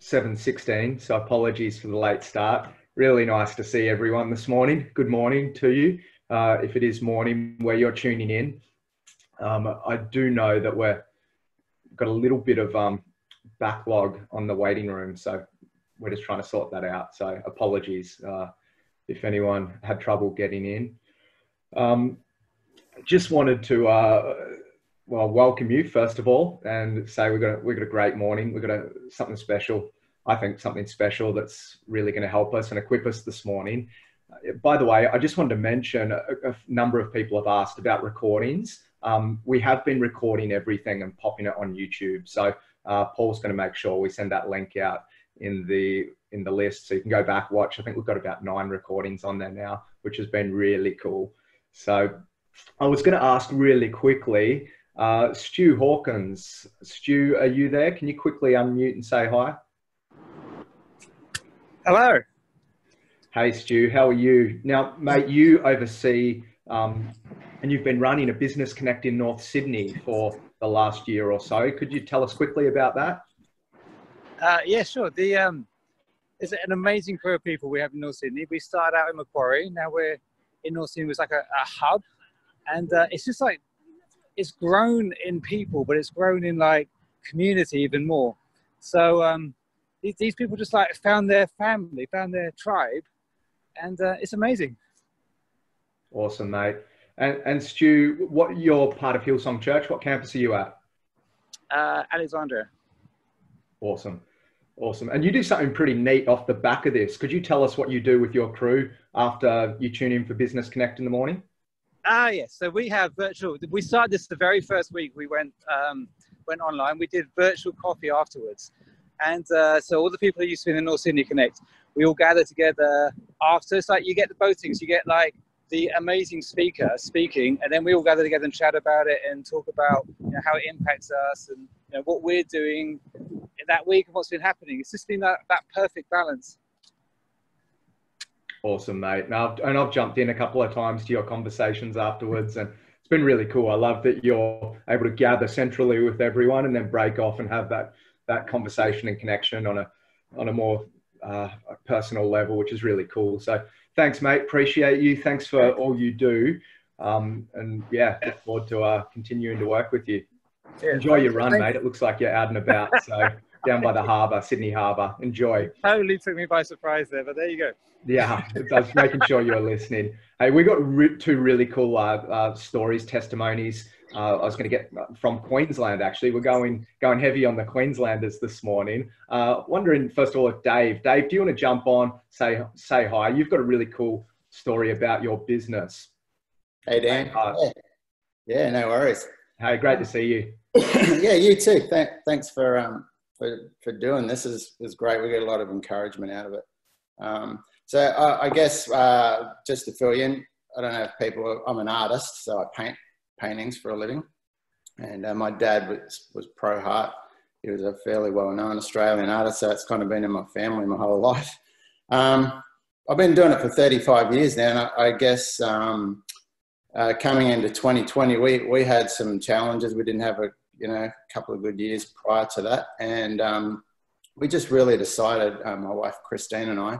7:16, so apologies for the late start. Really nice to see everyone this morning. Good morning to you, if it is morning where you're tuning in. I do know that we've got a little bit of backlog on the waiting room, so we're just trying to sort that out. So apologies if anyone had trouble getting in. Just wanted to welcome you first of all, and say we've got a great morning. We've got something special. I think something special that's really going to help us and equip us this morning. By the way, I just wanted to mention a number of people have asked about recordings. We have been recording everything and popping it on YouTube. So Paul's going to make sure we send that link out in the list, so you can go back, watch. I think we've got about 9 recordings on there now, which has been really cool. So I was going to ask really quickly, Stu Hawkins. Stu, are you there? Can you quickly unmute and say hi? Hello. Hey, Stu, how are you? Now, mate, you oversee, and you've been running a Business Connect in North Sydney for the last year or so. Could you tell us quickly about that? Yeah, sure. It's an amazing group of people we have in North Sydney. We started out in Macquarie. Now we're in North Sydney. It's like a hub. And it's just like, it's grown in people, but it's grown in like community even more. So these people just like found their family, found their tribe, and it's amazing. Awesome, mate. And Stu, you're part of Hillsong Church. What campus are you at? Alexandria. Awesome. Awesome. And you do something pretty neat off the back of this. Could you tell us what you do with your crew after you tune in for Business Connect in the morning? Yes. So we have virtual. We started this the very first week we went online. We did virtual coffee afterwards. And so all the people who used to be in the North Sydney Connect, we all gather together after. It's like you get both things. You get like the amazing speaker speaking, and then we all gather together and chat about it and talk about how it impacts us and what we're doing in that week and what's been happening. It's just been that perfect balance. Awesome, mate. Now, and I've jumped in a couple of times to your conversations afterwards, and it's been really cool. I love that you're able to gather centrally with everyone and then break off and have that conversation and connection on a more personal level, which is really cool. So thanks, mate. Appreciate you. Thanks for all you do. And yeah, look forward to continuing to work with you. Yeah, enjoy your run, mate. It looks like you're out and about. So down by the harbour, Sydney Harbour. Enjoy. Totally took me by surprise there, but there you go. Yeah, I was making sure you were listening. Hey, we got 2 really cool stories, testimonies. I was going to get from Queensland, actually. We're going heavy on the Queenslanders this morning. Wondering, first of all, if Dave, do you want to jump on, say hi? You've got a really cool story about your business. Hey, Dan. Yeah, no worries. Hey, great to see you. Yeah, you too. Thanks for doing this. Is great. We get a lot of encouragement out of it. So I guess just to fill you in, I don't know if I'm an artist, so I paint paintings for a living. And my dad was pro Hart. He was a fairly well-known Australian artist, so it's kind of been in my family my whole life. I've been doing it for 35 years now, and I guess coming into 2020, we had some challenges. We didn't have a couple of good years prior to that, and we just really decided, my wife Christine and I,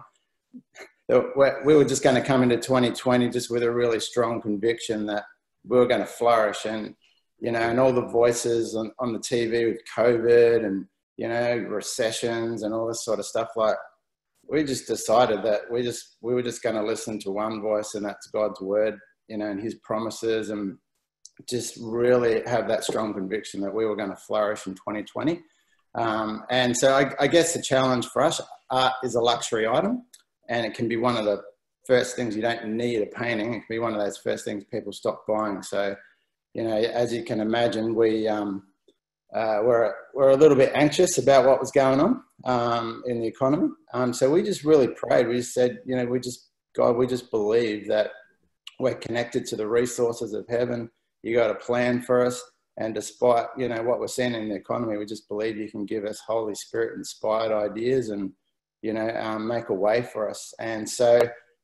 that we were just going to come into 2020 just with a really strong conviction that we were going to flourish. And and all the voices on the TV with COVID and recessions and all this sort of stuff, like we just decided that we were just going to listen to one voice, and that's God's word, and His promises, and just really have that strong conviction that we were going to flourish in 2020. And so I guess the challenge for us, art is a luxury item, and it can be one of the first things. You don't need a painting. It can be one of those first things people stop buying. So, as you can imagine, we were a little bit anxious about what was going on in the economy. So we just really prayed. We just said, we just believe that we're connected to the resources of heaven. You got a plan for us. And despite, what we're seeing in the economy, we just believe you can give us Holy Spirit inspired ideas and, make a way for us. And so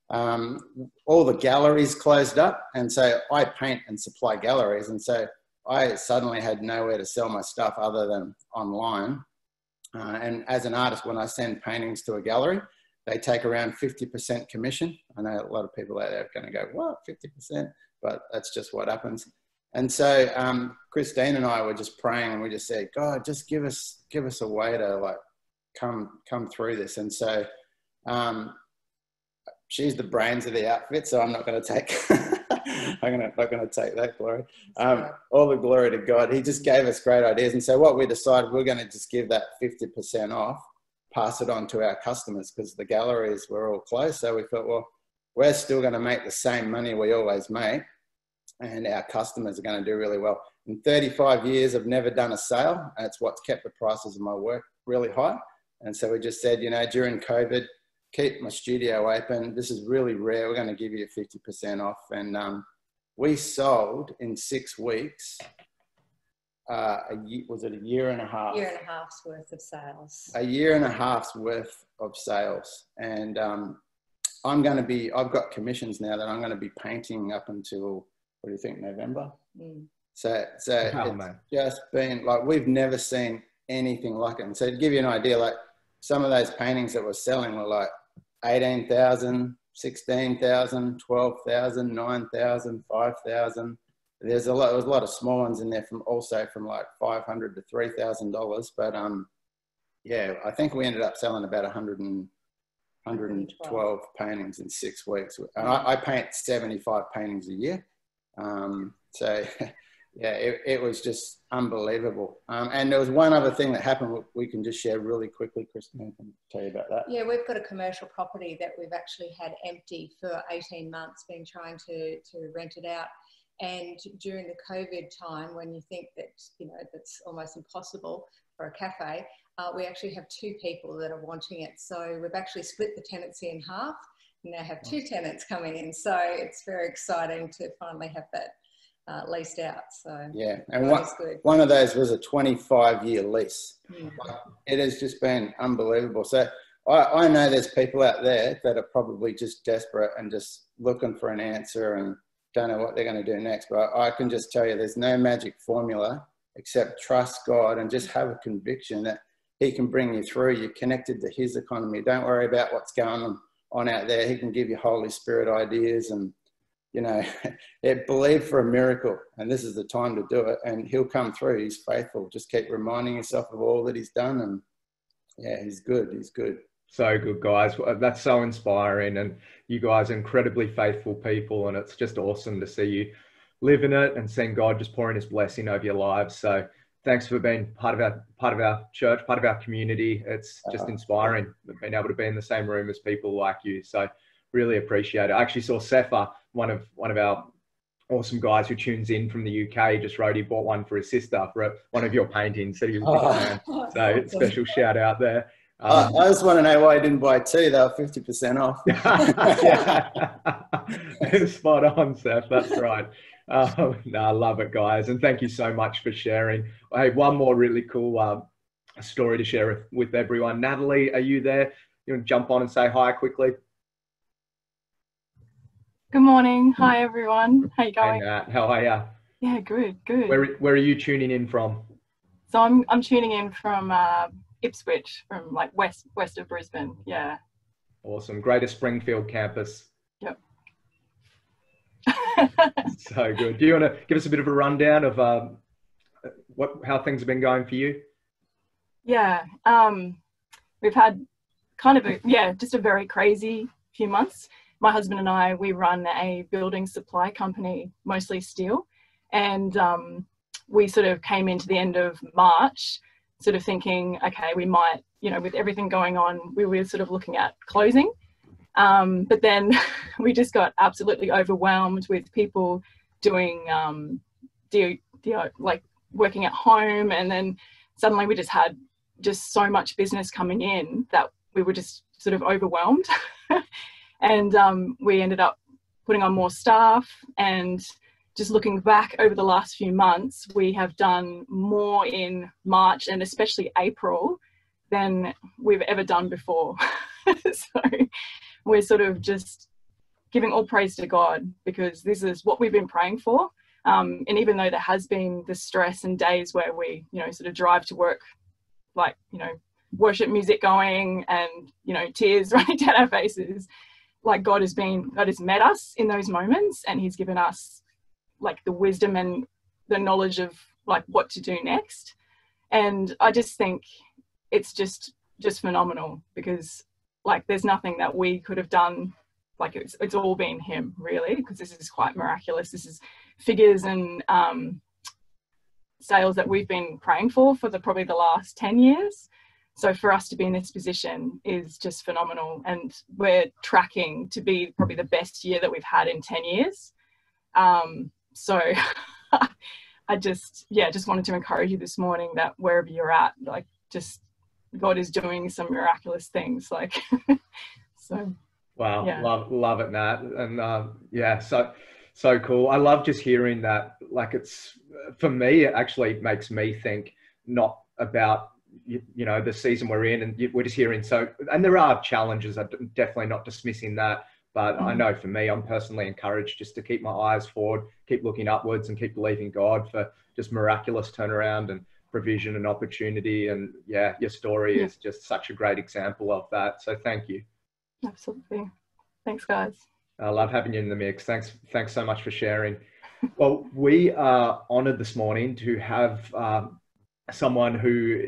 all the galleries closed up. And so I paint and supply galleries. And so I suddenly had nowhere to sell my stuff other than online. And as an artist, when I send paintings to a gallery, they take around 50% commission. I know a lot of people out there are going to go, what, 50%? But that's just what happens. And so Christine and I were just praying, and we just said, God, just give us a way to like come through this. And so she's the brains of the outfit, so I'm not going to take not going to take that glory. All the glory to God. He just gave us great ideas. And so what we decided, we're going to just give that 50% off, pass it on to our customers, because the galleries were all closed. So we thought, well, we're still going to make the same money we always make, and our customers are going to do really well. In 35 years, I've never done a sale, and it's what's kept the prices of my work really high. And so we just said, you know, during COVID, keep my studio open. This is really rare. We're going to give you 50% off. And we sold in 6 weeks, was it a year and a half? Year and a half's worth of sales. A year and a half's worth of sales. And I've got commissions now that I'm going to be painting up until, what do you think, November? Mm. So it's just been like, we've never seen anything like it. And so to give you an idea, like some of those paintings that we're selling were like 18,000, 16,000, 12,000, 9,000, 5,000. There's a lot of small ones in there from like $500 to $3,000. But yeah, I think we ended up selling about 112 paintings in 6 weeks. And I paint 75 paintings a year. So yeah, it was just unbelievable. And there was one other thing that happened we can just share really quickly. Christine can tell you about that. Yeah, we've got a commercial property that we've actually had empty for 18 months, been trying to rent it out. And during the COVID time, when you think that, you know, that's almost impossible for a cafe, we actually have 2 people that are wanting it. So we've actually split the tenancy in half and now have 2 tenants coming in. So it's very exciting to finally have that leased out. So yeah, and one of those was a 25-year lease. Mm. It has just been unbelievable. So I know there's people out there that are probably just desperate and just looking for an answer and don't know what they're going to do next. But I can just tell you, there's no magic formula except trust God and just have a conviction that He can bring you through. You're connected to His economy. Don't worry about what's going on out there. He can give you Holy Spirit ideas, and you know, believe for a miracle, and this is the time to do it, and He'll come through. He's faithful. Just keep reminding yourself of all that He's done, and yeah, He's good. He's good. So good, guys. That's so inspiring, and you guys are incredibly faithful people, and it's just awesome to see you live in it and seeing God just pouring His blessing over your lives. So thanks for being part of our church, part of our community. It's just inspiring being able to be in the same room as people like you. So really appreciate it. I actually saw Sefa, one of our awesome guys who tunes in from the UK, just wrote he bought one for his sister for one of your paintings. Said he was a big fan. So special shout out there. I just want to know why I didn't buy 2. They were 50% off. Spot on, Seth. That's right. No, I love it, guys. And thank you so much for sharing. Hey, one more really cool story to share with everyone. Natalie, are you there? You want to jump on and say hi quickly? Good morning. Hi, everyone. How you going? Hey, Nat. How are you? Yeah, good. Where are you tuning in from? So I'm tuning in from Ipswich, from like west of Brisbane. Yeah. Awesome. Greater Springfield campus. Yep. So good. Do you want to give us a bit of a rundown of how things have been going for you? Yeah. We've had kind of just a very crazy few months. My husband and I, we run a building supply company, mostly steel. And we sort of came into the end of March sort of thinking, okay, we might, you know, with everything going on, we were sort of looking at closing. But then we just got absolutely overwhelmed with people doing, like working at home. And then suddenly we just had so much business coming in that we were just sort of overwhelmed. And we ended up putting on more staff, and just looking back over the last few months, we have done more in March and especially April than we've ever done before. So we're sort of just giving all praise to God, because this is what we've been praying for. And even though there has been the stress and days where we, you know, sort of drive to work, like, you know, worship music going and, you know, tears running down our faces. Like God has met us in those moments, and he's given us like the wisdom and the knowledge of like what to do next. And I just think it's just phenomenal, because like there's nothing that we could have done. Like it's all been him, really, because this is quite miraculous. This is figures and sales that we've been praying for probably the last 10 years. So for us to be in this position is just phenomenal. And we're tracking to be probably the best year that we've had in 10 years. So I just wanted to encourage you this morning that wherever you're at, like just God is doing some miraculous things. Like, so. Wow. Yeah. Love it, Nat. And yeah, so cool. I love just hearing that. Like it's, for me, it actually makes me think not about, you know, the season we're in, and we're just hearing and there are challenges. I'm definitely not dismissing that, but I know for me, I'm personally encouraged just to keep my eyes forward, keep looking upwards, and keep believing God for just miraculous turnaround and provision and opportunity. And yeah, your story is just such a great example of that. So thank you. Absolutely. Thanks, guys. I love having you in the mix. Thanks so much for sharing. Well, we are honored this morning to have someone who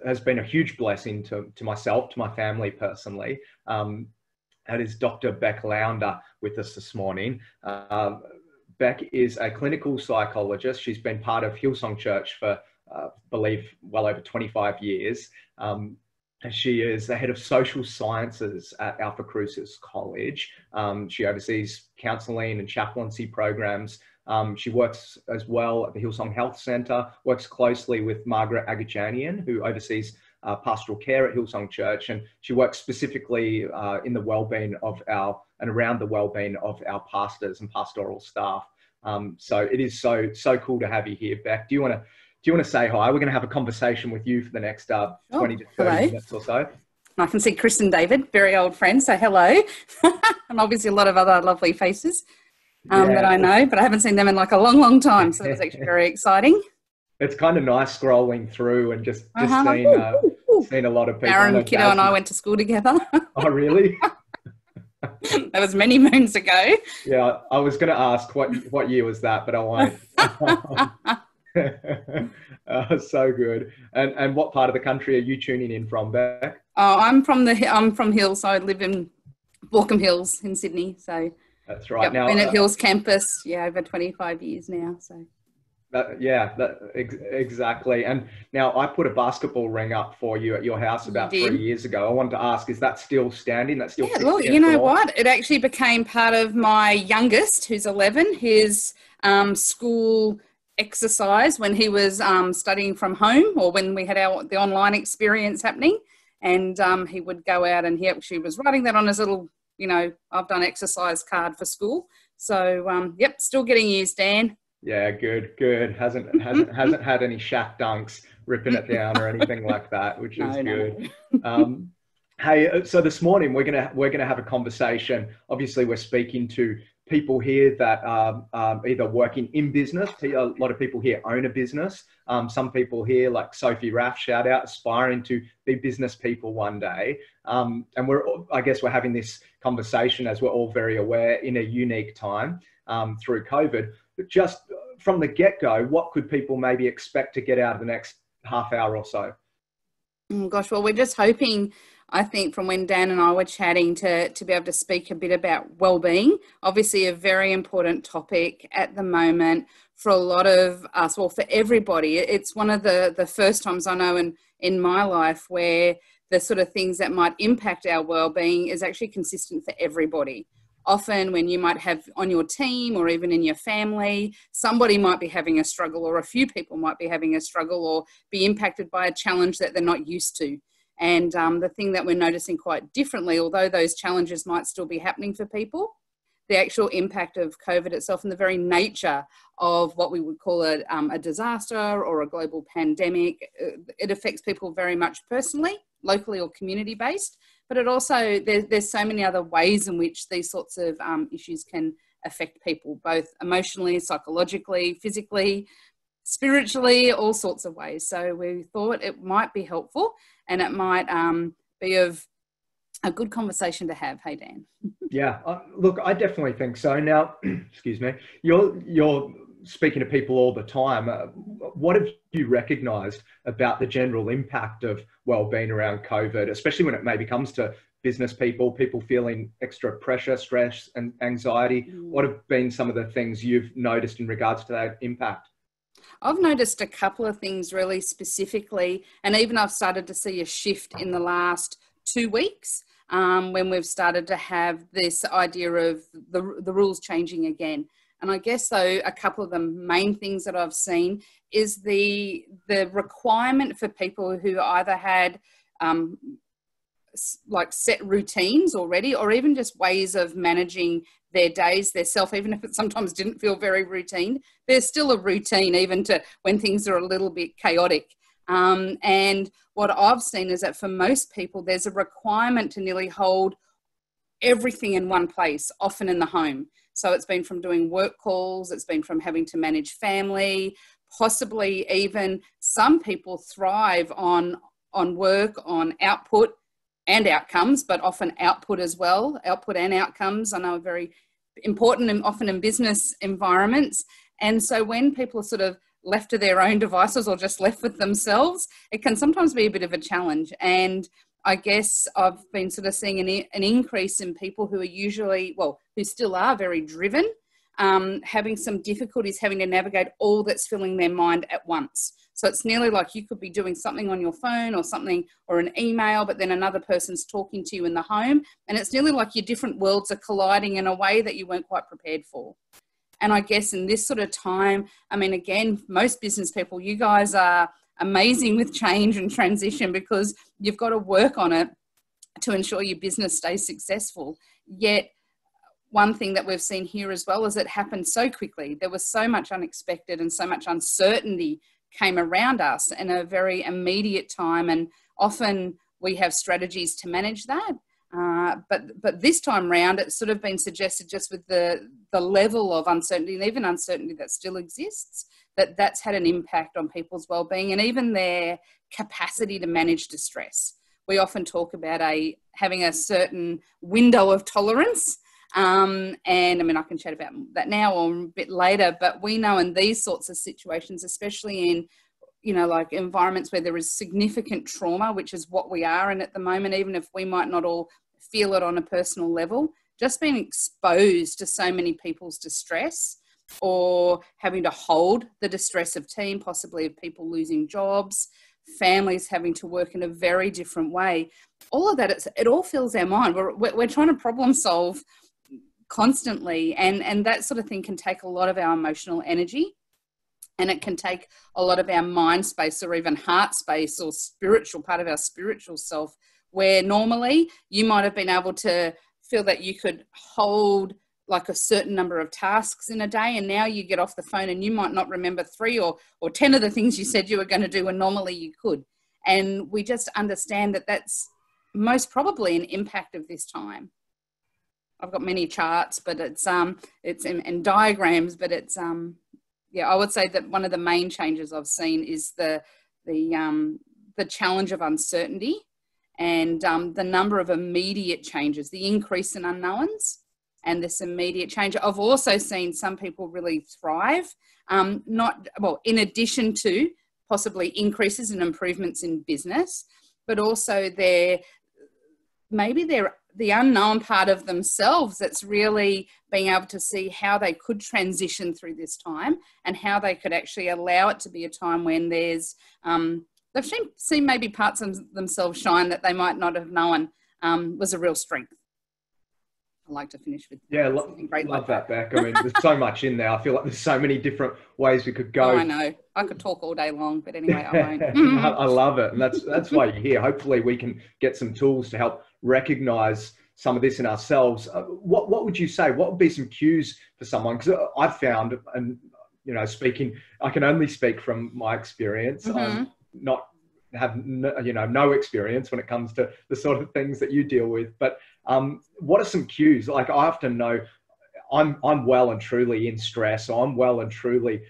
has been a huge blessing to myself, to my family personally. That is Dr. Beck Loundar with us this morning. Beck is a clinical psychologist. She's been part of Hillsong Church for, I believe, well over 25 years. She is the head of social sciences at Alpha Crucis College. She oversees counselling and chaplaincy programs. She works as well at the Hillsong Health Centre, works closely with Margaret Agajanian, who oversees pastoral care at Hillsong Church, and she works specifically in the wellbeing of around the wellbeing of our pastors and pastoral staff. So it is so cool to have you here, Beck. Do you want to say hi? We're going to have a conversation with you for the next 20 to 30 minutes or so. I can see Chris and David, very old friends, so hello. And obviously a lot of other lovely faces that I know, but I haven't seen them in like a long, long time. So that was actually very exciting. It's kind of nice scrolling through and just seeing a lot of people. Aaron, Kiddo and I went to school together. Oh, really? That was many moons ago. Yeah, I was going to ask what year was that, but I won't. So good. And what part of the country are you tuning in from, Beck? Oh, I'm from Hills. So I live in Borkham Hills in Sydney. So that's right. Now, been at Hills campus, over 25 years now. So exactly. And now I put a basketball ring up for you at your house about 3 years ago. I wanted to ask, is that still standing? That's still well, you know what? It actually became part of my youngest, who's 11, his school exercise when he was studying from home, or when we had the online experience happening, and he would go out and he actually was writing that on his little, I've done exercise card for school. So still getting used, Dan. Yeah, good. Hasn't had any Shaq dunks ripping it down or anything like that, which is good. No. Hey, so this morning we're gonna have a conversation. Obviously, we're speaking to people here that are either working in business. A lot of people here own a business. Some people here, like Sophie Raff, shout out, aspiring to be business people one day. And I guess we're having this conversation, as we're all very aware, in a unique time through COVID. But just from the get-go, what could people maybe expect to get out of the next half hour or so? Oh gosh, well, we're just hoping, I think, from when Dan and I were chatting, to be able to speak a bit about well-being. Obviously a very important topic at the moment for a lot of us, well, for everybody. It's one of the first times I know in my life where the sort of things that might impact our well-being is actually consistent for everybody. Often when you might have on your team or even in your family, somebody might be having a struggle, or a few people might be having a struggle, or be impacted by a challenge that they're not used to. And the thing that we're noticing quite differently, although those challenges might still be happening for people, the actual impact of COVID itself and the very nature of what we would call a disaster or a global pandemic, it affects people very much personally, locally or community-based. But it also, there's so many other ways in which these sorts of issues can affect people, both emotionally, psychologically, physically, spiritually, all sorts of ways. So we thought it might be helpful and it might be of a good conversation to have. Hey, Dan. Yeah, look, I definitely think so. Now, excuse me, you're speaking to people all the time. What have you recognised about the general impact of wellbeing around COVID, especially when it maybe comes to business people feeling extra pressure, stress and anxiety? What have been some of the things you've noticed in regards to that impact? I've noticed a couple of things really specifically, and even I've started to see a shift in the last 2 weeks when we've started to have this idea of the rules changing again. And I guess, though, a couple of the main things that I've seen is the requirement for people who either had like set routines already, or even just ways of managing their days, their self, even if it sometimes didn't feel very routine. There's still a routine even to when things are a little bit chaotic. And what I've seen is that for most people, there's a requirement to nearly hold everything in one place, often in the home. So it's been from doing work calls, it's been from having to manage family, possibly even some people thrive on work, on output and outcomes, but often output as well. Output and outcomes I know are very important and often in business environments. And so when people are sort of left to their own devices or just left with themselves, it can sometimes be a bit of a challenge. And I guess I've been sort of seeing an increase in people who are usually, well, who still are very driven, having some difficulties having to navigate all that's filling their mind at once. So it's nearly like you could be doing something on your phone or something or an email, but then another person's talking to you in the home. And it's nearly like your different worlds are colliding in a way that you weren't quite prepared for. And I guess in this sort of time, I mean, again, most business people, you guys are amazing with change and transition because you've got to work on it to ensure your business stays successful. Yet one thing that we've seen here as well is it happened so quickly. There was so much unexpected and so much uncertainty came around us in a very immediate time, and often we have strategies to manage that. But this time round, it's sort of been suggested just with the level of uncertainty and even uncertainty that still exists, that's had an impact on people's well-being and even their capacity to manage distress. We often talk about having a certain window of tolerance. And I mean, I can chat about that now or a bit later, but we know in these sorts of situations, especially in, you know, like environments where there is significant trauma, which is what we are in at the moment, even if we might not all feel it on a personal level, just being exposed to so many people's distress or having to hold the distress of team, possibly of people losing jobs, families having to work in a very different way. All of that, it all fills our mind. We're trying to problem solve constantly, and that sort of thing can take a lot of our emotional energy, and it can take a lot of our mind space or even heart space or spiritual part of our spiritual self, where normally you might have been able to feel that you could hold like a certain number of tasks in a day, and now you get off the phone and you might not remember 3 or 10 of the things you said you were going to do when normally you could. And we just understand that that's most probably an impact of this time. I've got many charts, but it's and diagrams, but it's yeah, I would say that one of the main changes I've seen is the challenge of uncertainty and the number of immediate changes, the increase in unknowns and this immediate change. I've also seen some people really thrive, in addition to possibly increases and improvements in business, but also they're the unknown part of themselves that's really being able to see how they could transition through this time and how they could actually allow it to be a time when there's, they've seen maybe parts of themselves shine that they might not have known was a real strength. I like to finish with something great love like that, Beck. I mean, there's so much in there. I feel like there's so many different ways we could go. Oh, I know. I could talk all day long, but anyway, I won't. I love it. And that's why you're here. Hopefully we can get some tools to help recognize some of this in ourselves. What would you say? What would be some cues for someone? Because I've found, and, you know, I can only speak from my experience. I'm not have no experience when it comes to the sort of things that you deal with, but what are some cues? Like, I often know I'm well and truly in stress, or I'm well and truly,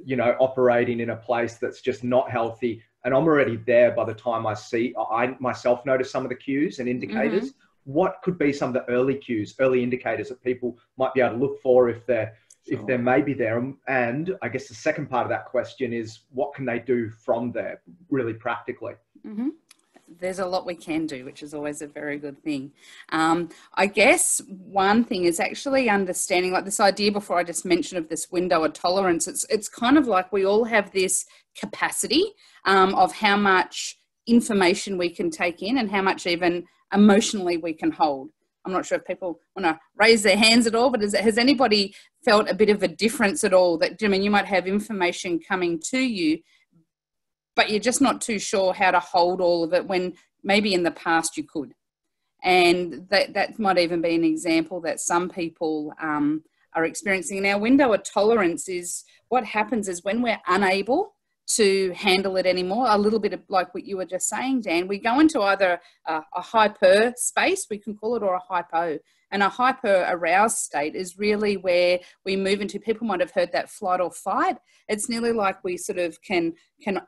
you know, operating in a place that's just not healthy. and I'm already there by the time I myself notice some of the cues and indicators. What could be some of the early cues, early indicators that people might be able to look for if they're maybe there? And I guess the second part of that question is, what can they do from there, really practically? There's a lot we can do, which is always a very good thing. I guess one thing is actually understanding, like this idea before I just mentioned of this window of tolerance. It's kind of like we all have this capacity of how much information we can take in and how much even emotionally we can hold. I'm not sure if people want to raise their hands at all, but has anybody felt a bit of a difference at all? That, I mean, you might have information coming to you, but you're just not too sure how to hold all of it when maybe in the past you could. And that might even be an example that some people are experiencing. Now, window of tolerance is what happens is when we're unable to handle it anymore, a little bit of like what you were just saying, Dan, we go into either a hyper space, we can call it, or a hypo. And a hyper aroused state is really where we move into, people might have heard that flight or fight. It's nearly like we sort of can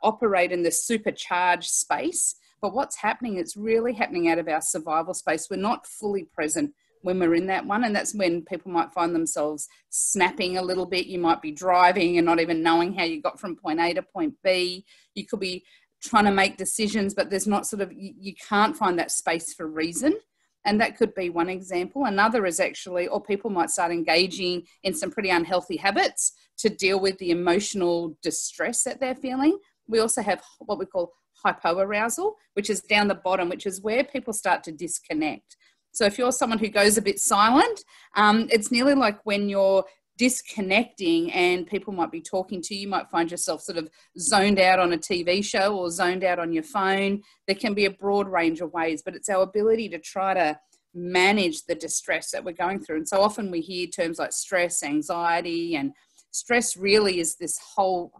operate in this supercharged space. But what's happening, it's really happening out of our survival space. We're not fully present when we're in that one. And that's when people might find themselves snapping a little bit. You might be driving and not even knowing how you got from point A to point B. You could be trying to make decisions, but there's not sort of, you can't find that space for reason. And that could be one example. Another is actually, or people might start engaging in some pretty unhealthy habits to deal with the emotional distress that they're feeling. We also have what we call hypoarousal, which is down the bottom, which is where people start to disconnect. So if you're someone who goes a bit silent, it's nearly like when you're disconnecting and people might be talking to you, you might find yourself sort of zoned out on a TV show or zoned out on your phone. There can be a broad range of ways, but it's our ability to try to manage the distress that we're going through. And so often we hear terms like stress, anxiety, and stress really is this whole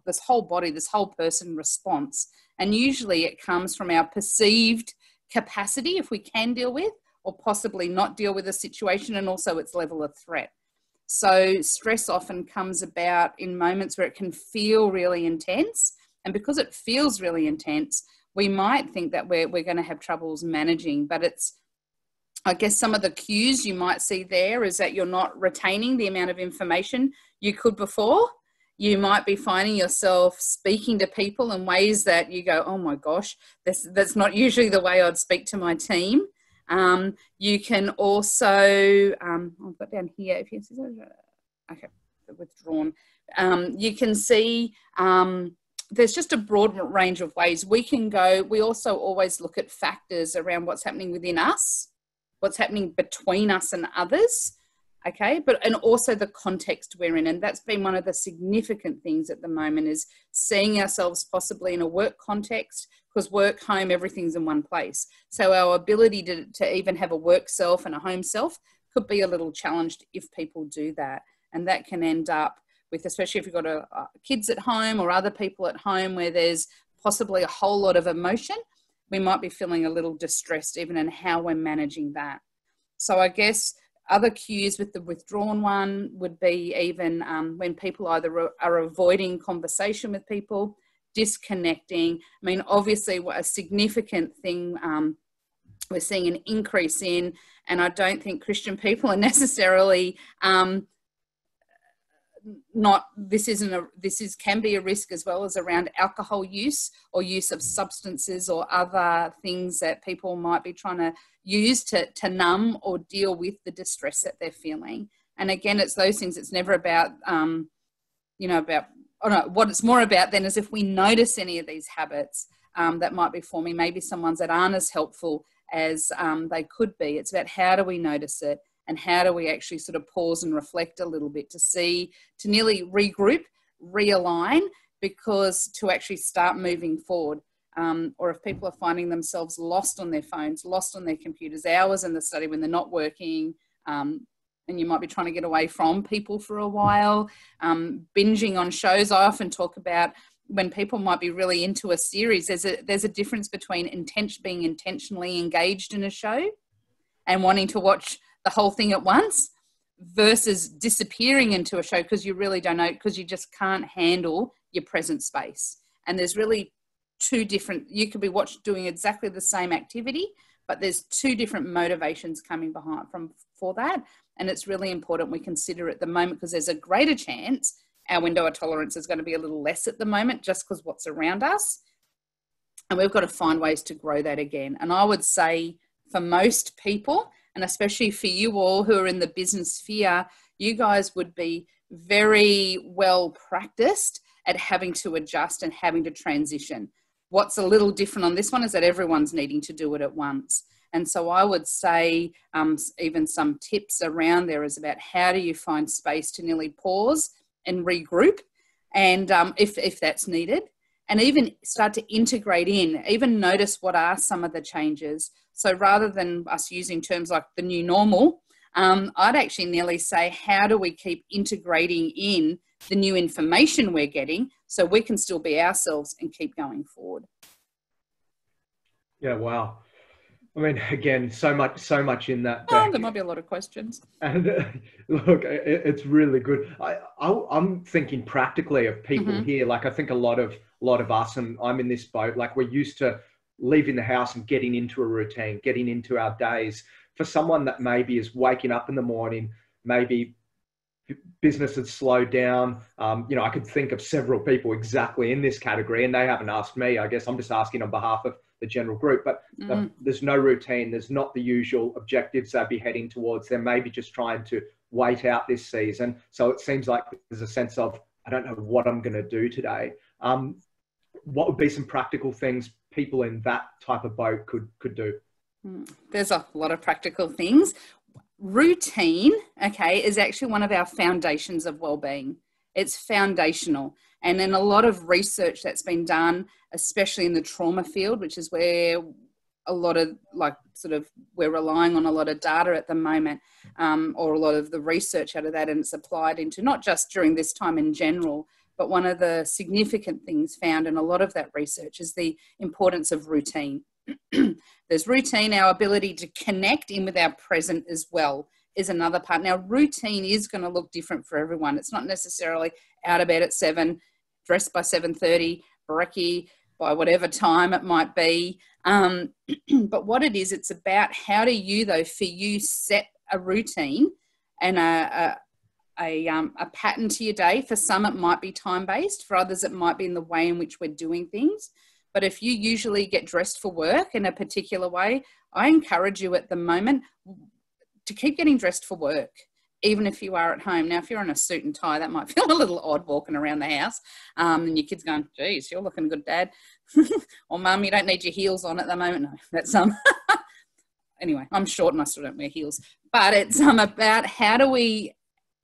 body, this whole person response. And usually it comes from our perceived capacity, if we can deal with, or possibly not deal with a situation, and also its level of threat. So stress often comes about in moments where it can feel really intense. And because it feels really intense, we might think that we're going to have troubles managing. But it's, I guess some of the cues you might see there is that you're not retaining the amount of information you could before. You might be finding yourself speaking to people in ways that you go, oh my gosh, that's not usually the way I'd speak to my team. You can also, I've got down here, if you see, okay, withdrawn. You can see there's just a broad range of ways we can go. We also always look at factors around what's happening within us, what's happening between us and others, okay, and also the context we're in. And that's been one of the significant things at the moment, is seeing ourselves possibly in a work context, because work, home, everything's in one place. So our ability to even have a work self and a home self could be a little challenged if people do that. And that can end up with, especially if you've got kids at home or other people at home where there's possibly a whole lot of emotion, we might be feeling a little distressed even in how we're managing that. So I guess other cues with the withdrawn one would be even when people either are avoiding conversation with people, disconnecting. I mean, obviously a significant thing we're seeing an increase in, and I don't think Christian people are necessarily can be a risk as well, as around alcohol use or use of substances or other things that people might be trying to use to numb or deal with the distress that they're feeling. And again, it's those things. It's never about what it's more about then is if we notice any of these habits that might be forming, maybe some ones that aren't as helpful as they could be. It's about how do we notice it, and how do we actually sort of pause and reflect a little bit to nearly regroup, realign, because to actually start moving forward. Or if people are finding themselves lost on their phones, lost on their computers, hours in the study when they're not working, and you might be trying to get away from people for a while, binging on shows. I often talk about when people might be really into a series, there's a difference between being intentionally engaged in a show and wanting to watch the whole thing at once versus disappearing into a show because you really don't know, because you just can't handle your present space. And there's really two different, you could be doing exactly the same activity, but there's two different motivations coming behind for that. And it's really important we consider at the moment, because there's a greater chance our window of tolerance is going to be a little less at the moment, just because what's around us. And we've got to find ways to grow that again. And I would say for most people, and especially for you all who are in the business sphere, you guys would be very well practiced at having to adjust and having to transition. What's a little different on this one is that everyone's needing to do it at once. And so I would say even some tips around there is about how do you find space to nearly pause and regroup, and if that's needed, and even start to integrate in, even notice what are some of the changes. So rather than us using terms like the new normal, I'd actually nearly say, how do we keep integrating in the new information we're getting so we can still be ourselves and keep going forward? Yeah, wow. I mean, again, so much in that. There might be a lot of questions. And look, it's really good. I'm thinking practically of people here. Like, I think a lot of us, and I'm in this boat. Like, we're used to leaving the house and getting into a routine, getting into our days. For someone that maybe is waking up in the morning, maybe business has slowed down. I could think of several people exactly in this category, and they haven't asked me. I guess I'm just asking on behalf of the general group, but there's no routine. There's not the usual objectives they'd be heading towards. They're maybe just trying to wait out this season. So it seems like there's a sense of, I don't know what I'm going to do today. What would be some practical things people in that type of boat could do? There's a lot of practical things. Routine, okay, is actually one of our foundations of well-being. It's foundational. And in a lot of research that's been done, especially in the trauma field, which is where a lot of we're relying on a lot of data at the moment, or a lot of the research out of that, and it's applied into not just during this time in general, but one of the significant things found in a lot of that research is the importance of routine. There's routine, our ability to connect in with our present as well is another part. Now, routine is going to look different for everyone. It's not necessarily out of bed at 7, dressed by 7:30, brekkie by whatever time it might be. But what it is, it's about how do you, though, for you, set a routine and a pattern to your day. For some, it might be time-based. For others, it might be in the way in which we're doing things. But if you usually get dressed for work in a particular way, I encourage you at the moment to keep getting dressed for work, even if you are at home. Now, if you're in a suit and tie, that might feel a little odd walking around the house, and your kid's going, geez, you're looking good, Dad. Or, Mum, you don't need your heels on at the moment. No, that's anyway, I'm short and I still don't wear heels. But it's about how do we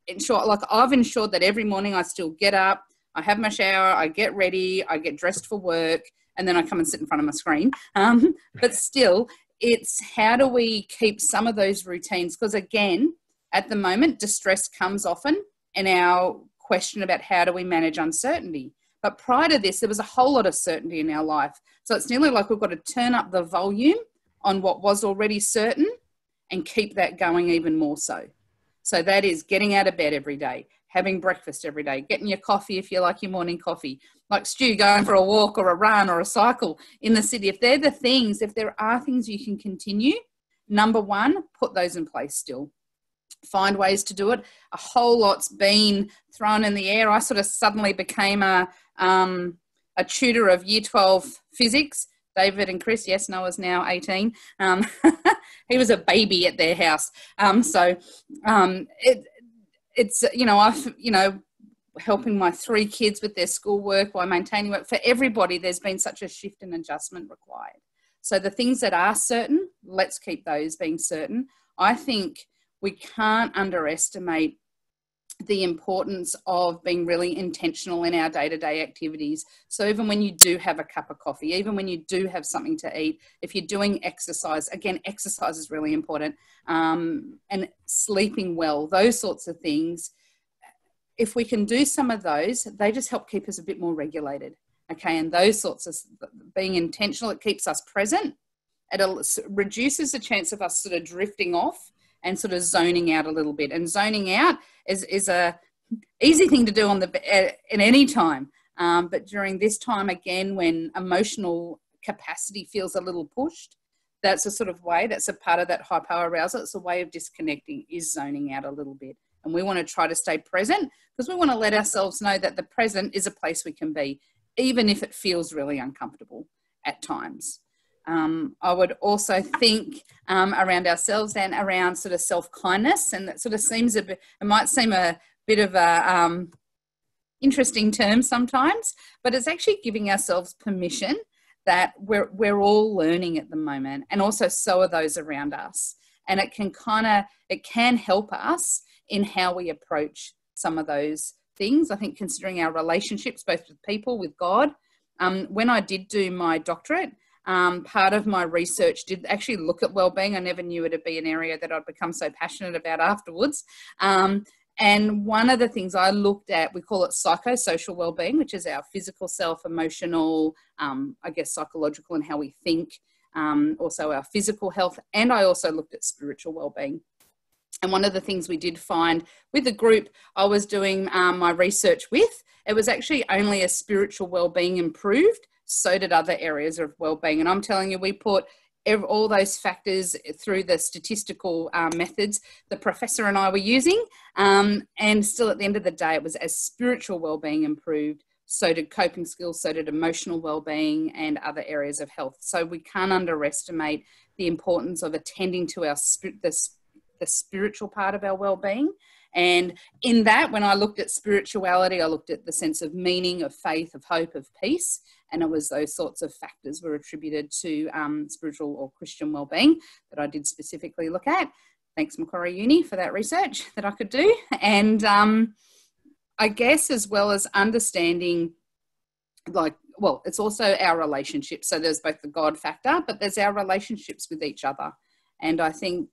ensure, like I've ensured that every morning I still get up, I have my shower, I get ready, I get dressed for work, and then I come and sit in front of my screen. But still, it's how do we keep some of those routines? Because again, at the moment, distress comes often in our question about how do we manage uncertainty. But prior to this, there was a whole lot of certainty in our life. So it's nearly like we've got to turn up the volume on what was already certain and keep that going even more so. So that is getting out of bed every day, having breakfast every day, getting your coffee if you like your morning coffee, like Stu, going for a walk or a run or a cycle in the city. If they're the things, if there are things you can continue, number one, put those in place still. Find ways to do it. A whole lot's been thrown in the air. I sort of suddenly became a tutor of Year 12 physics. David and Chris, yes, Noah's now 18. He was a baby at their house. It's I've helping my 3 kids with their schoolwork while maintaining work. For everybody, there's been such a shift and adjustment required. So the things that are certain, let's keep those being certain. I think we can't underestimate the importance of being really intentional in our day-to-day activities. So even when you do have a cup of coffee, even when you do have something to eat, if you're doing exercise, again, exercise is really important, and sleeping well, those sorts of things. If we can do some of those, they just help keep us a bit more regulated. Okay, and those sorts of being intentional, it keeps us present. It reduces the chance of us sort of drifting off and sort of zoning out a little bit. And zoning out is a easy thing to do in any time. But during this time, again, when emotional capacity feels a little pushed, that's a sort of way, that's a part of that high power arousal. It's a way of disconnecting, is zoning out a little bit. And we want to try to stay present because we want to let ourselves know that the present is a place we can be, even if it feels really uncomfortable at times. I would also think around ourselves and around sort of self-kindness, and that sort of seems a bit, it might seem a bit of a interesting term sometimes, but it's actually giving ourselves permission that we're all learning at the moment, and also so are those around us. And it can help us in how we approach some of those things. I think considering our relationships, both with people, with God. When I did do my doctorate, part of my research did actually look at wellbeing. I never knew it'd be an area that I'd become so passionate about afterwards. And one of the things I looked at, we call it psychosocial wellbeing, which is our physical self, emotional, I guess psychological and how we think, also our physical health. And I also looked at spiritual wellbeing. And one of the things we did find with the group I was doing my research with, it was actually only as spiritual wellbeing improved, so did other areas of wellbeing. And I'm telling you, we put all those factors through the statistical methods the professor and I were using, and still at the end of the day, it was as spiritual wellbeing improved, so did coping skills, so did emotional wellbeing and other areas of health. So we can't underestimate the importance of attending to the spiritual part of our wellbeing. And in that, when I looked at spirituality, I looked at the sense of meaning, of faith, of hope, of peace. And it was those sorts of factors were attributed to spiritual or Christian wellbeing that I did specifically look at. Thanks, Macquarie Uni, for that research that I could do. And I guess as well as understanding, it's also our relationships. So there's both the God factor, but there's our relationships with each other. And I think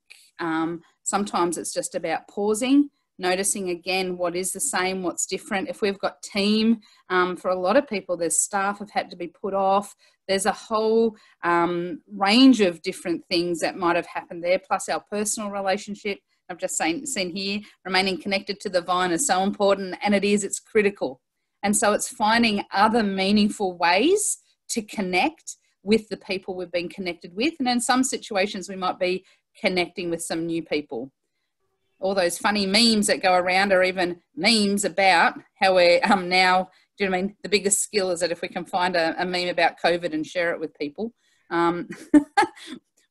sometimes it's just about pausing, noticing again what is the same, what's different. If we've got team, for a lot of people, there's staff have had to be put off. There's a whole range of different things that might have happened there, plus our personal relationship. I've just seen here, remaining connected to the vine is so important, and it's critical. And so it's finding other meaningful ways to connect with the people we've been connected with. And in some situations, we might be connecting with some new people. All those funny memes that go around are even memes about how we're now, do you know what I mean? The biggest skill is that if we can find a meme about COVID and share it with people,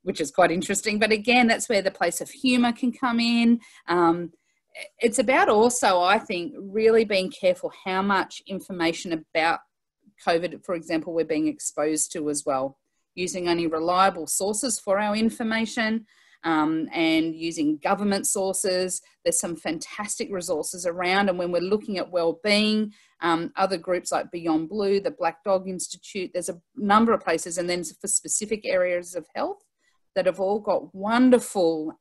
which is quite interesting. But again, that's where the place of humour can come in. It's about also, I think, really being careful how much information about COVID, for example, we're being exposed to as well, using only reliable sources for our information, and using government sources. There's some fantastic resources around, and when we're looking at wellbeing, other groups like Beyond Blue, the Black Dog Institute, there's a number of places, and then for specific areas of health that have all got wonderful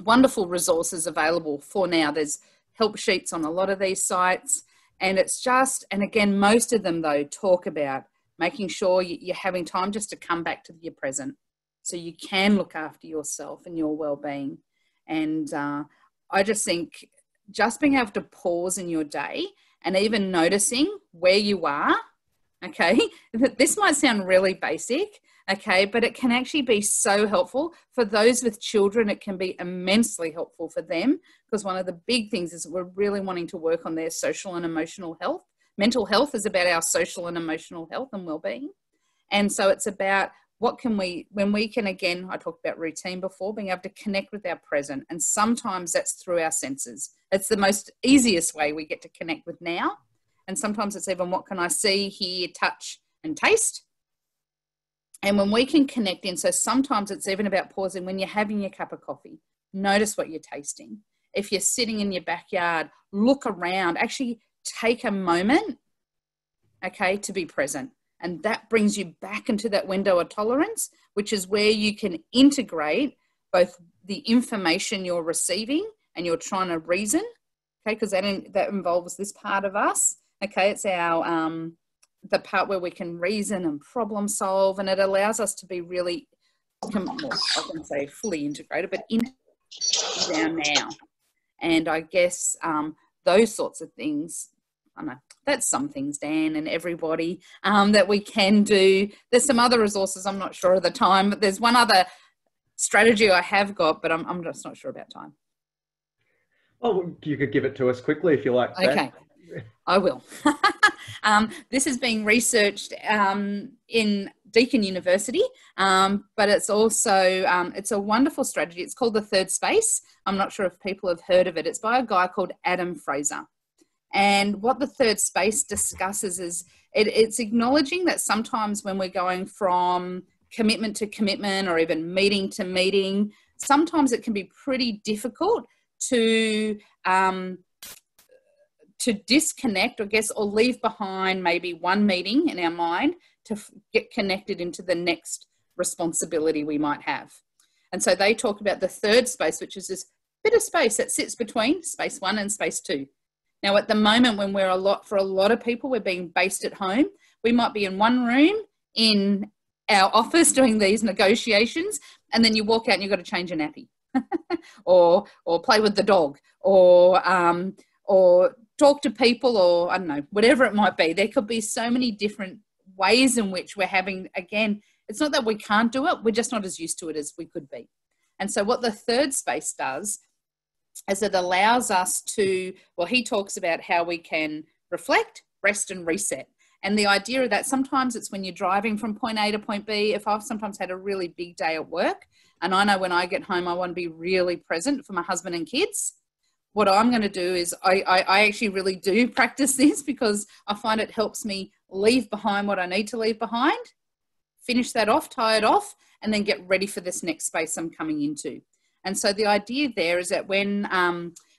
resources available for now. There's help sheets on a lot of these sites. And it's just, and again, most of them though talk about making sure you're having time just to come back to your present so you can look after yourself and your well-being. And I just think just being able to pause in your day and even noticing where you are, okay, this might sound really basic, okay, but it can actually be so helpful. For those with children, it can be immensely helpful for them, because one of the big things is that we're really wanting to work on their social and emotional health. Mental health is about our social and emotional health and well-being. And so it's about what can we, when we can, again, I talked about routine before, being able to connect with our present. And sometimes that's through our senses. It's the most easiest way we get to connect with now. And sometimes it's even what can I see, hear, touch, and taste. And when we can connect in, so sometimes it's even about pausing when you're having your cup of coffee. Notice what you're tasting. If you're sitting in your backyard, look around, actually take a moment, okay, to be present. And that brings you back into that window of tolerance, which is where you can integrate both the information you're receiving and you're trying to reason, okay, because that involves this part of us, okay, it's our, the part where we can reason and problem solve, and it allows us to be really, well, I can say fully integrated, but in our now. And I guess those sorts of things, I know that's some things, Dan and everybody, that we can do. There's some other resources, I'm not sure of the time, but there's one other strategy I have got, but I'm just not sure about time. Well, you could give it to us quickly if you like. Okay, I will. This is being researched in Deakin University, but it's also, it's a wonderful strategy. It's called the third space. I'm not sure if people have heard of it. It's by a guy called Adam Fraser. And what the third space discusses is it's acknowledging that sometimes when we're going from commitment to commitment or even meeting to meeting, sometimes it can be pretty difficult to disconnect, I guess, or leave behind maybe one meeting in our mind to get connected into the next responsibility we might have. And so they talk about the third space, which is this bit of space that sits between space 1 and space 2. Now, at the moment, when for a lot of people, we're being based at home, we might be in one room in our office doing these negotiations, and then you walk out and you've got to change a nappy or play with the dog or talk to people, or I don't know, whatever it might be. There could be so many different ways in which we're having, again, it's not that we can't do it, we're just not as used to it as we could be. And so what the third space does is it allows us to, well, he talks about how we can reflect, rest and reset. And the idea of that, sometimes it's when you're driving from point A to point B. If I've sometimes had a really big day at work, and I know when I get home, I want to be really present for my husband and kids. What I'm going to do is I actually really do practice this, because I find it helps me leave behind what I need to leave behind, finish that off, tie it off, and then get ready for this next space I'm coming into. And so the idea there is that when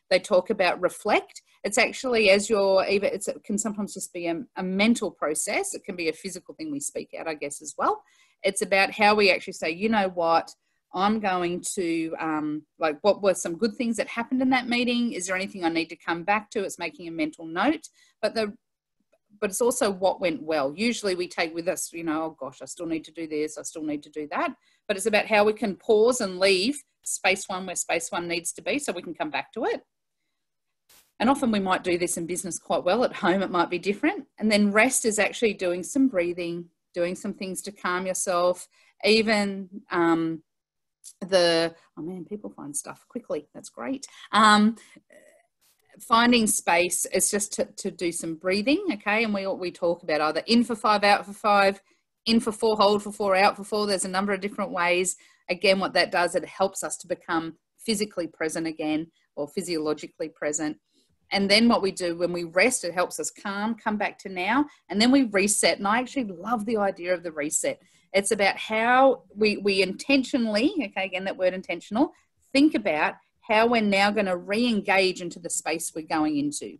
they talk about reflect, it's actually as you're either, it can sometimes just be a mental process. It can be a physical thing we speak out, I guess, as well. It's about how we actually say, you know what, I'm going to, like, what were some good things that happened in that meeting? Is there anything I need to come back to? It's making a mental note, but it's also what went well. Usually we take with us, you know, oh gosh, I still need to do this, I still need to do that. But it's about how we can pause and leave space 1 where space 1 needs to be so we can come back to it. And often we might do this in business quite well. At home, it might be different. And then rest is actually doing some breathing, doing some things to calm yourself. Even oh man, people find stuff quickly. That's great. Finding space is just to do some breathing, okay? And we talk about either in for 5, out for 5, in for 4, hold for 4, out for 4. There's a number of different ways. Again, what that does, it helps us to become physically present again, or physiologically present. And then what we do when we rest, it helps us calm, come back to now, and then we reset. And I actually love the idea of the reset. It's about how we intentionally, okay, again, that word intentional, think about how we're now going to re-engage into the space we're going into.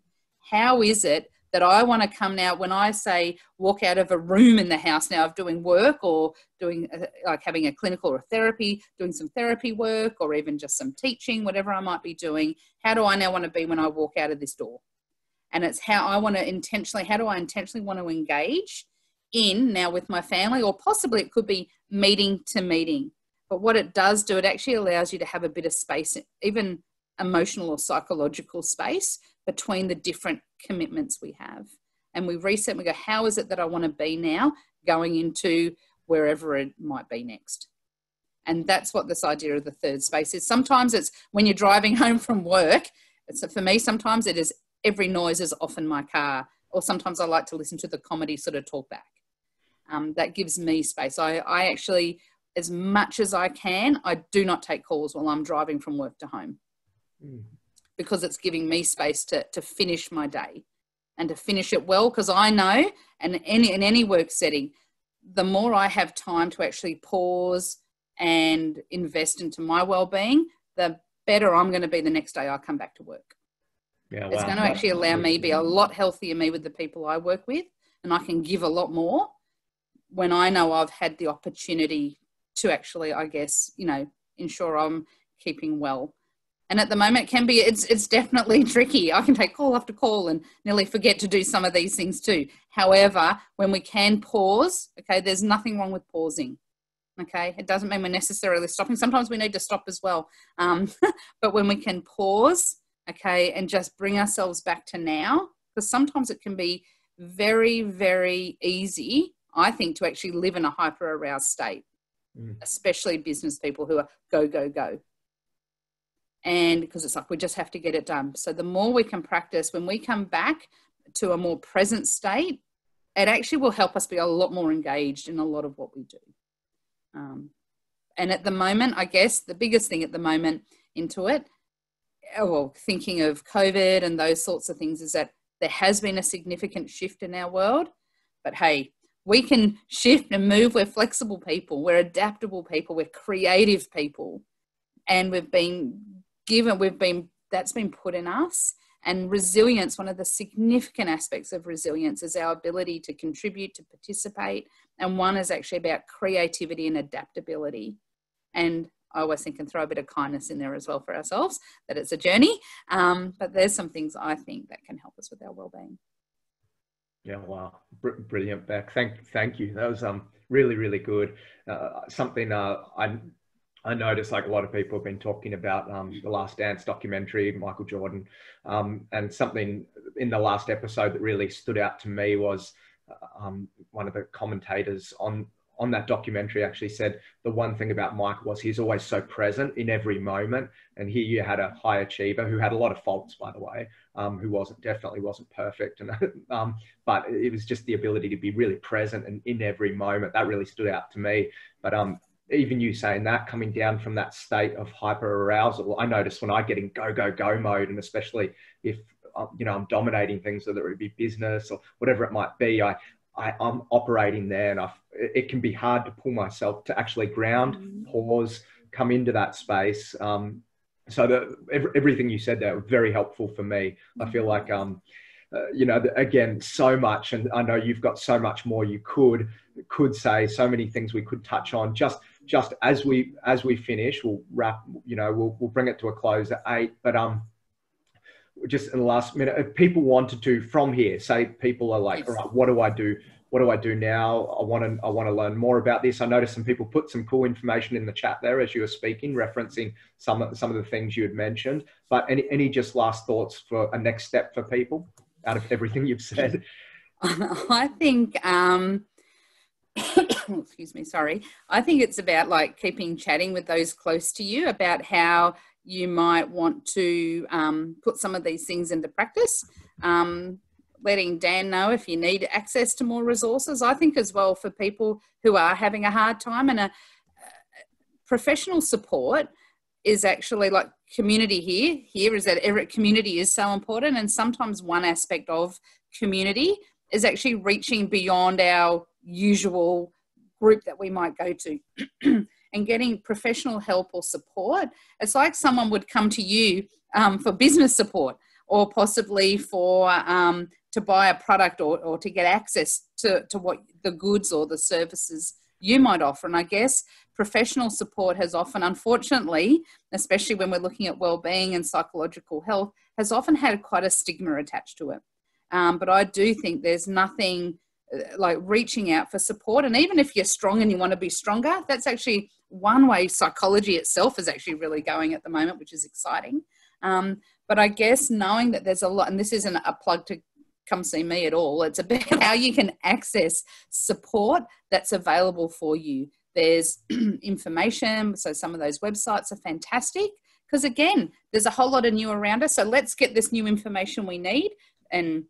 How is it that I want to come now, when I say walk out of a room in the house now of doing work, or doing like having a clinical or therapy, doing some therapy work, or even just some teaching, whatever I might be doing, how do I now want to be when I walk out of this door? And it's how I want to intentionally, how do I intentionally want to engage in now with my family, or possibly it could be meeting to meeting. But what it does do, it actually allows you to have a bit of space, even emotional or psychological space, between the different commitments we have. And we reset and we go, how is it that I want to be now going into wherever it might be next? And that's what this idea of the third space is. Sometimes it's when you're driving home from work. For me, sometimes it is every noise is off in my car, or sometimes I like to listen to the comedy sort of talk back. That gives me space. I actually, as much as I can, I do not take calls while I'm driving from work to home. Because it's giving me space to finish my day and to finish it well. Because I know, and in any work setting, the more I have time to actually pause and invest into my well-being, the better I'm going to be the next day I come back to work. Yeah, wow. It's going to actually allow me to be a lot healthier, me with the people I work with, and I can give a lot more when I know I've had the opportunity to actually, I guess, you know, ensure I'm keeping well. And at the moment, it can be, it's definitely tricky. I can take call after call and nearly forget to do some of these things too. However, when we can pause, okay, there's nothing wrong with pausing, okay? It doesn't mean we're necessarily stopping. Sometimes we need to stop as well. But when we can pause, okay, and just bring ourselves back to now, because sometimes it can be very, very easy, I think, to actually live in a hyper aroused state, especially business people who are go, go, go. And because it's like, we just have to get it done. So the more we can practice, when we come back to a more present state, it actually will help us be a lot more engaged in a lot of what we do. And at the moment, I guess the biggest thing at the moment into it, well, thinking of COVID and those sorts of things, is that there has been a significant shift in our world. But hey, we can shift and move. We're flexible people. We're adaptable people. We're creative people. And that's been put in us. And resilience, one of the significant aspects of resilience is our ability to contribute, to participate. And one is actually about creativity and adaptability. And I always think and throw a bit of kindness in there as well for ourselves, that it's a journey. But there's some things I think that can help us with our wellbeing. Yeah, wow. Brilliant, Beck. Thank you. That was really, really good. Something I noticed, like, a lot of people have been talking about the Last Dance documentary, Michael Jordan, and something in the last episode that really stood out to me was one of the commentators on that documentary actually said the one thing about Michael was he's always so present in every moment. And here you had a high achiever who had a lot of faults, by the way, who definitely wasn't perfect, and but it was just the ability to be really present and in every moment that really stood out to me. But even you saying that, coming down from that state of hyper arousal, I notice when I get in go, go, go mode, and especially if, I'm dominating things, whether it be business or whatever it might be, I'm operating there, and it can be hard to pull myself to actually ground, pause, come into that space. So everything you said there was very helpful for me. I feel like, again, so much, and I know you've got so much more you could say, so many things we could touch on. Just as we finish, we'll wrap, we'll bring it to a close at 8, but just in the last minute, if people wanted to, from here, say people are like, yes, all right, what do I do? What do I do now? I want to learn more about this. I noticed some people put some cool information in the chat there as you were speaking, referencing some of the things you had mentioned. But any just last thoughts for a next step for people out of everything you've said? I think, excuse me, sorry. I think it's about like chatting with those close to you about how you might want to put some of these things into practice. Letting Dan know if you need access to more resources. I think as well, for people who are having a hard time, and professional support is actually like community here is that every community is so important. And sometimes one aspect of community is actually reaching beyond our usual group that we might go to. And getting professional help or support. It's like someone would come to you for business support, or possibly for to buy a product or to get access to what the goods or the services you might offer. And I guess professional support has often, unfortunately, especially when we're looking at wellbeing and psychological health, has often had quite a stigma attached to it. But I do think there's nothing like reaching out for support. And even if you're strong and you want to be stronger, that's actually one way psychology itself is actually really going at the moment, which is exciting. But I guess knowing that there's a lot, and this isn't a plug to come see me at all, it's about how you can access support that's available for you. There's information, so some of those websites are fantastic, because again, there's a whole lot of new around us. So let's get this new information we need, and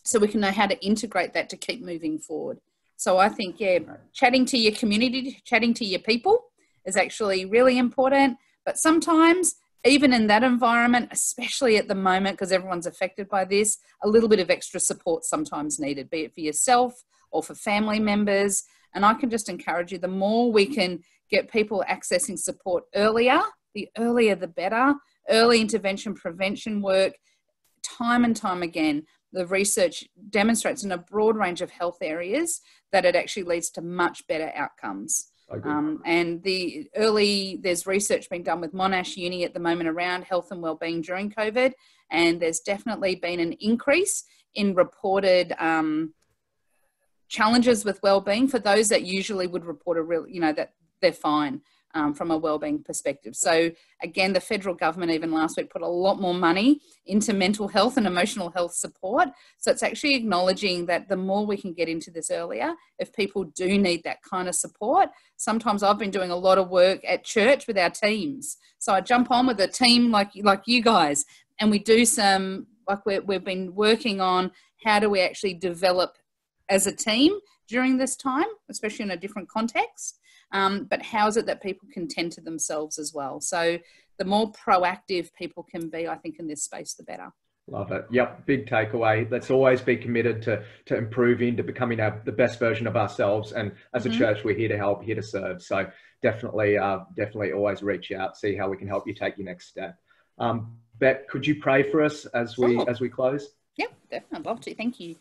so we can know how to integrate that to keep moving forward. So I think, yeah, chatting to your community, chatting to your people is actually really important. But sometimes, even in that environment, especially at the moment, because everyone's affected by this, a little bit of extra support sometimes needed, be it for yourself or for family members. And I can just encourage you, the more we can get people accessing support earlier, the earlier the better. Early intervention, prevention work, time and time again, the research demonstrates in a broad range of health areas that it actually leads to much better outcomes. And there's research being done with Monash Uni at the moment around health and wellbeing during COVID, and there's definitely been an increase in reported challenges with wellbeing for those that usually would report that they're fine. from a wellbeing perspective. So again, the federal government even last week put a lot more money into mental health and emotional health support. So it's actually acknowledging that the more we can get into this earlier, if people do need that kind of support. Sometimes I've been doing a lot of work at church with our teams. So I jump on with a team like you guys, and we do some, like we've been working on how do we actually develop as a team during this time, especially in a different context. But how is it that people can tend to themselves as well? So the more proactive people can be, I think, in this space, the better. Love it. Yep. Big takeaway. Let's always be committed to improving, to becoming the best version of ourselves. And as a church, we're here to help, here to serve. So definitely always reach out, see how we can help you take your next step. Beck, could you pray for us as we close? Yep, definitely. I'd love to. Thank you.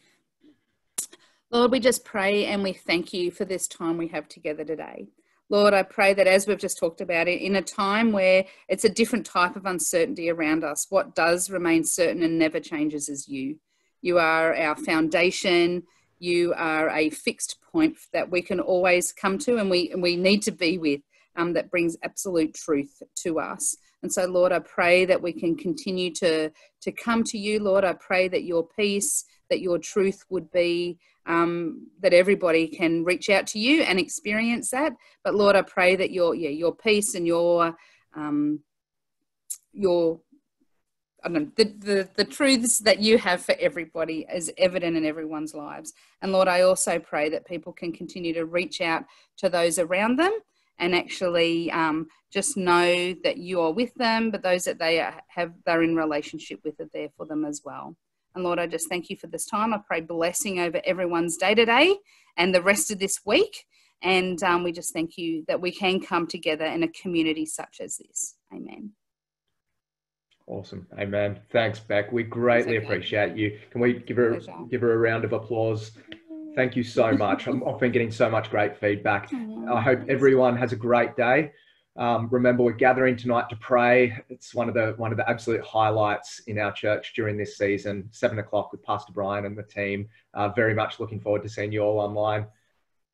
Lord, we just pray and we thank you for this time we have together today. Lord, I pray that as we've just talked about it, in a time where it's a different type of uncertainty around us, what does remain certain and never changes is you. You are our foundation. You are a fixed point that we can always come to and we need to be with, that brings absolute truth to us. And so, Lord, I pray that we can continue to come to you. Lord, I pray that your peace, that your truth would be, that everybody can reach out to you and experience that. But Lord, I pray that your peace and your I don't know, the truths that you have for everybody is evident in everyone's lives. And Lord, I also pray that people can continue to reach out to those around them and actually just know that you are with them, but those that they're in relationship with are there for them as well. And Lord, I just thank you for this time. I pray blessing over everyone's day to day and the rest of this week. And we just thank you that we can come together in a community such as this. Amen. Awesome. Amen. Thanks, Beck. We greatly appreciate you. Can we give her a round of applause? Thank you so much. I've been getting so much great feedback. I hope everyone has a great day. Remember, we're gathering tonight to pray. It's one of the absolute highlights in our church during this season, 7 o'clock with Pastor Brian and the team. Very much looking forward to seeing you all online.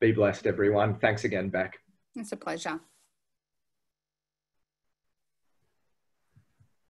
Be blessed, everyone. Thanks again, Beck. It's a pleasure.